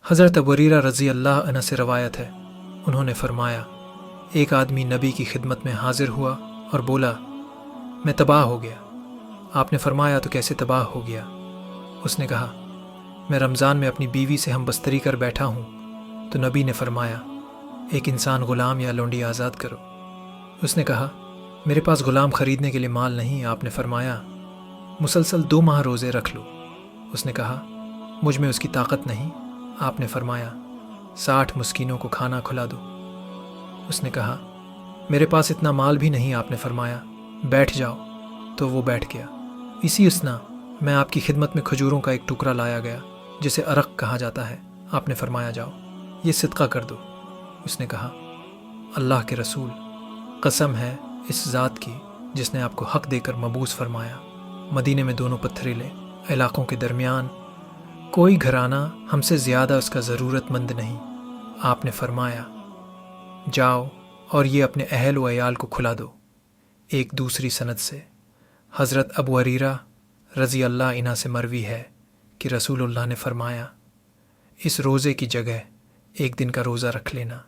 حضرت ابو ہریرہ رضی اللہ عنہ سے روایت ہے، انہوں نے فرمایا، ایک آدمی نبی کی خدمت میں حاضر ہوا اور بولا، میں تباہ ہو گیا۔ آپ نے فرمایا، تو کیسے تباہ ہو گیا؟ اس نے کہا، میں رمضان میں اپنی بیوی سے ہم بستری کر بیٹھا ہوں تو نبی نے فرمایا، ایک انسان غلام یا لونڈی آزاد کرو۔ اس نے کہا، میرے پاس غلام خریدنے کے لیے مال نہیں۔ آپ نے فرمایا، مسلسل 2 ماہ روزے رکھ لو۔ اس نے کہا، مجھ میں اس کی طاقت نہیں۔ آپ نے فرمایا، 60 مسکینوں کو کھانا کھلا دو۔ اس نے کہا، میرے پاس اتنا مال بھی نہیں۔ آپ نے فرمایا، بیٹھ جاؤ۔ تو وہ بیٹھ گیا۔ اسی اسنا میں آپ کی خدمت میں کھجوروں کا ایک ٹکڑا لایا گیا جسے عرق کہا جاتا ہے۔ آپ نے فرمایا، جاؤ، یہ صدقہ کر دو۔ اس نے کہا، اللہ کے رسول، قسم ہے اس ذات کی جس نے آپ کو حق دے کر مبعوث فرمایا، مدینے میں دونوں پتھریلے علاقوں کے درمیان کوئی گھرانہ ہم سے زیادہ اس کا ضرورت مند نہیں۔ آپ نے فرمایا، جاؤ اور یہ اپنے اہل و عیال کو کھلا دو۔ ایک دوسری سند سے حضرت ابو ہریرہ رضی اللہ عنہ سے مروی ہے کہ رسول اللہ نے فرمایا، اس روزے کی جگہ ایک دن کا روزہ رکھ لینا۔